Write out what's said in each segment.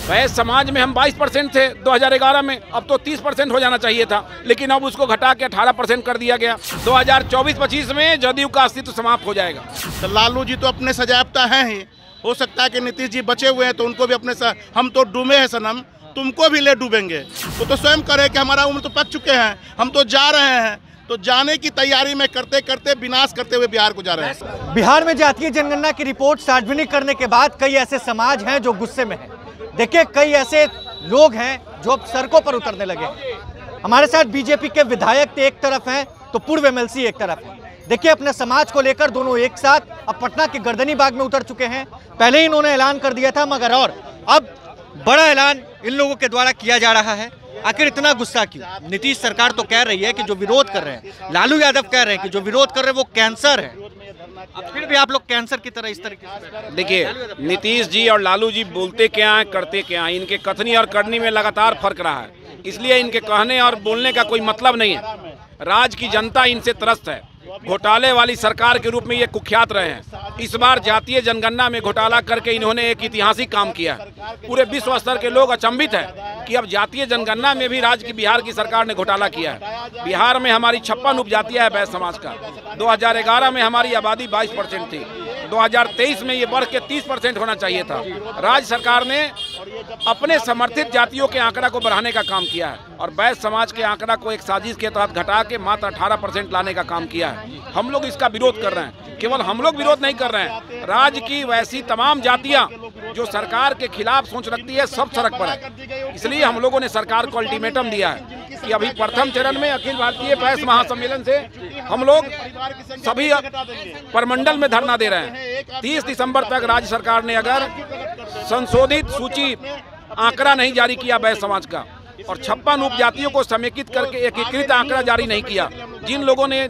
वैश्य समाज में हम 22% थे 2011 में, अब तो 30% हो जाना चाहिए था, लेकिन अब उसको घटा के 18% कर दिया गया। 2024-25 में जदयू का अस्तित्व समाप्त हो जाएगा। तो लालू जी तो अपने सजायाफ्ता हैं ही, हो सकता है कि नीतीश जी बचे हुए हैं तो उनको भी अपने हम तो डूबे हैं सनम, तुमको भी ले डूबेंगे। वो तो स्वयं करे कि हमारा उम्र तो पक चुके हैं, हम तो जा रहे हैं। तो जाने की तैयारी में करते करते विनाश करते हुए बिहार को जा रहे हैं। बिहार में जातीय जनगणना की रिपोर्ट सार्वजनिक करने के बाद कई ऐसे समाज हैं जो गुस्से में हैं। देखिए, कई ऐसे लोग हैं जो अब सड़कों पर उतरने लगे। हमारे साथ बीजेपी के विधायक एक तरफ हैं तो पूर्व एमएलसी एक तरफ है। देखिए, अपने समाज को लेकर दोनों एक साथ अब पटना के गर्दनी बाग में उतर चुके हैं। पहले ही इन्होंने ऐलान कर दिया था, मगर और अब बड़ा ऐलान इन लोगों के द्वारा किया जा रहा है। आखिर इतना गुस्सा क्यों? नीतीश सरकार तो कह रही है कि जो विरोध कर रहे हैं, लालू यादव कह रहे हैं कि जो विरोध कर रहे हैं वो कैंसर है। अब फिर भी आप लोग कैंसर की तरह इस तरीके से देखिए, नीतीश जी और लालू जी बोलते क्या हैं, करते क्या हैं, इनके कथनी और करनी में लगातार फर्क रहा है। इसलिए इनके कहने और बोलने का कोई मतलब नहीं है। राज्य की जनता इनसे त्रस्त है। घोटाले वाली सरकार के रूप में ये कुख्यात रहे हैं। इस बार जातीय जनगणना में घोटाला करके इन्होंने एक ऐतिहासिक काम किया है। पूरे विश्व स्तर के लोग अचंभित हैं कि अब जातीय जनगणना में भी राज्य की बिहार की सरकार ने घोटाला किया है। बिहार में हमारी 56 उपजातियां है वैश्य समाज का। 2011 में हमारी आबादी 22% थी। 2023 में ये बढ़ के 30% होना चाहिए था। राज्य सरकार ने अपने समर्थित जातियों के आंकड़ा को बढ़ाने का काम किया है और वैश्य समाज के आंकड़ा को एक साजिश के तहत घटा के मात्र 18% लाने का काम किया है। हम लोग इसका विरोध कर रहे हैं। केवल हम लोग विरोध नहीं कर रहे हैं, राज्य की वैसी तमाम जातियां जो सरकार के खिलाफ सोच रखती है सब सड़क पर है। इसलिए हम लोगों ने सरकार को अल्टीमेटम दिया है कि अभी प्रथम चरण में अखिल भारतीय वैश्य महासम्मेलन से हम लोग सभी परमंडल में धरना दे रहे हैं। 30 दिसंबर तक राज्य सरकार ने अगर संशोधित सूची आंकड़ा नहीं जारी किया वैश्य समाज का और 56 उपजातियों को समेकित करके एकीकृत आंकड़ा जारी नहीं किया, जिन लोगों ने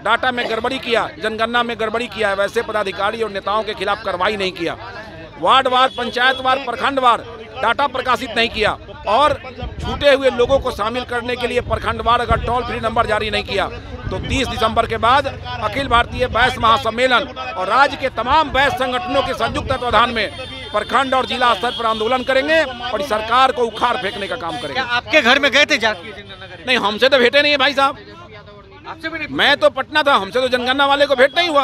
डाटा में गड़बड़ी किया, जनगणना में गड़बड़ी किया है, वैसे पदाधिकारी और नेताओं के खिलाफ कार्रवाई नहीं किया, वार्डवार, पंचायतवार, प्रखंडवार डाटा प्रकाशित नहीं किया और छूटे हुए लोगों को शामिल करने के लिए प्रखंडवार अगर टोल फ्री नंबर जारी नहीं किया, तो 30 दिसंबर के बाद अखिल भारतीय वैश्य महासम्मेलन और राज्य के तमाम वैश्य संगठनों के संयुक्त तत्वाधान में प्रखंड और जिला स्तर पर आंदोलन करेंगे और सरकार को उखाड़ फेंकने का काम करेंगे। आपके घर में गए थे जातीय जनगणना? नहीं, हमसे तो भेंटे नहीं है भाई साहब। आपसे भी नहीं? मैं तो पटना था, हमसे तो जनगणना वाले को भेंट नहीं हुआ।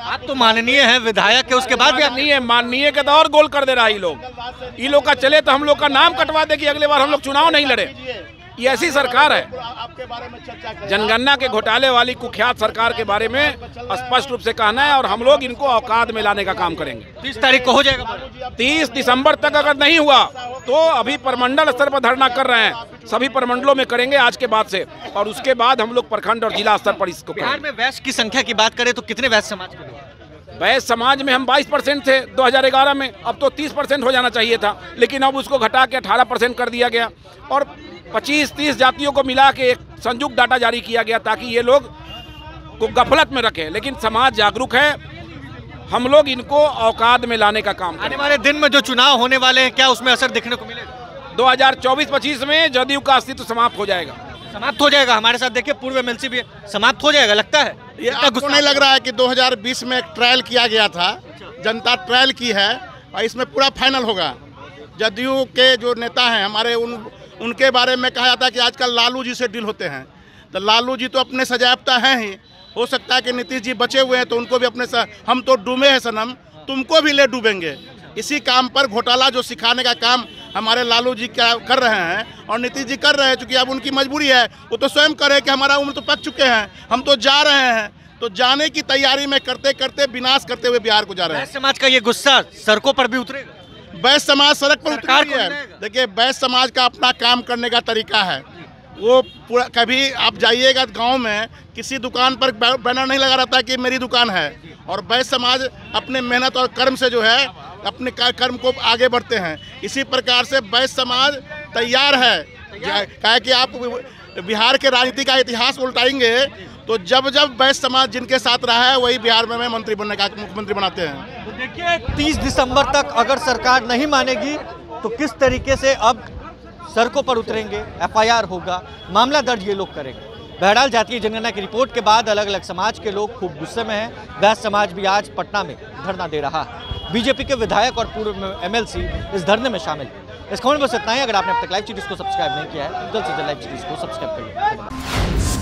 आप तो माननीय हैं, विधायक है, उसके बाद भी आप नहीं है। माननीय के तो और गोल कर दे रहा है ये लोग का चले तो हम लोग का नाम कटवा दे कि अगले बार हम लोग चुनाव नहीं लड़े। ये ऐसी सरकार है। जनगणना के घोटाले वाली कुख्यात सरकार के बारे में स्पष्ट रूप से कहना है और हम लोग इनको औकात में लाने का काम करेंगे। 30 तारीख को हो जाएगा। 30 दिसंबर तक अगर नहीं हुआ तो अभी परमंडल स्तर पर धरना कर रहे हैं, सभी परमंडलों में करेंगे आज के बाद से, और उसके बाद हम लोग प्रखंड और जिला स्तर पर इसको बिहार में वैश्य की संख्या की बात करें तो कितने वैश्य समाज के लोग? वैश्य समाज में हम 22% थे 2011 में, अब तो 30% हो जाना चाहिए था, लेकिन अब उसको घटा के 18% कर दिया गया और 25-30 जातियों को मिला के एक संयुक्त डाटा जारी किया गया ताकि ये लोग को गफलत में रखें। लेकिन समाज जागरूक है, हम लोग इनको औकात में लाने का काम करें। आने वाले दिन में जो चुनाव होने वाले हैं, क्या उसमें असर दिखने को मिलेगा? 2024-25 में जदयू का अस्तित्व समाप्त हो जाएगा। समाप्त हो जाएगा? हमारे साथ देखिए पूर्व एमएलसी भी समाप्त हो जाएगा, लगता है? ये आपको नहीं लग रहा है कि 2020 में एक ट्रायल किया गया था, जनता ट्रायल की है और इसमें पूरा फाइनल होगा। जदयू के जो नेता हैं हमारे, उनके बारे में कहा जाता है कि आजकल लालू जी से डील होते हैं। तो लालू जी तो अपने सजायाफ्ता हैं ही, हो सकता है कि नीतीश जी बचे हुए हैं तो उनको भी अपने हम तो डूबे हैं सनम, तुमको भी ले डूबेंगे। इसी काम पर घोटाला जो सिखाने का काम हमारे लालू जी क्या कर रहे हैं और नीतीश जी कर रहे हैं, चूँकि अब उनकी मजबूरी है। वो तो स्वयं करे कि हमारा उम्र तो पक चुके हैं, हम तो जा रहे हैं। तो जाने की तैयारी में करते करते विनाश करते हुए बिहार को जा रहे हैं। वैश्य समाज का ये गुस्सा सड़कों पर भी उतरेगा? वैश्य समाज सड़क पर उतरी है। देखिए, वैश्य समाज का अपना काम करने का तरीका है। वो पूरा, कभी आप जाइएगा गांव में किसी दुकान पर बैनर नहीं लगा रहता कि मेरी दुकान है, और वैश्य समाज अपने मेहनत और कर्म से जो है अपने कर्म को आगे बढ़ते हैं। इसी प्रकार से वैश्य समाज तैयार है। कहा कि आप बिहार के राजनीति का इतिहास उल्टाएंगे तो जब जब वैश्य समाज जिनके साथ रहा है वही बिहार में मंत्री बनने का मुख्यमंत्री बनाते हैं। तो देखिए, 30 दिसंबर तक अगर सरकार नहीं मानेगी तो किस तरीके से अब सड़कों पर उतरेंगे, एफआईआर होगा, मामला दर्ज ये लोग करेंगे। बहरहाल जातीय जनगणना की रिपोर्ट के बाद अलग अलग समाज के लोग खूब गुस्से में हैं। वैश्य समाज भी आज पटना में धरना दे रहा है। बीजेपी के विधायक और पूर्व MLC इस धरने में शामिल हैं। इस खबर में बस इतना ही। अगर आपने अब तक लाइव सीरीज को सब्सक्राइब नहीं किया है तो जल्द से जल्द लाइव सीरीज को सब्सक्राइब करिए।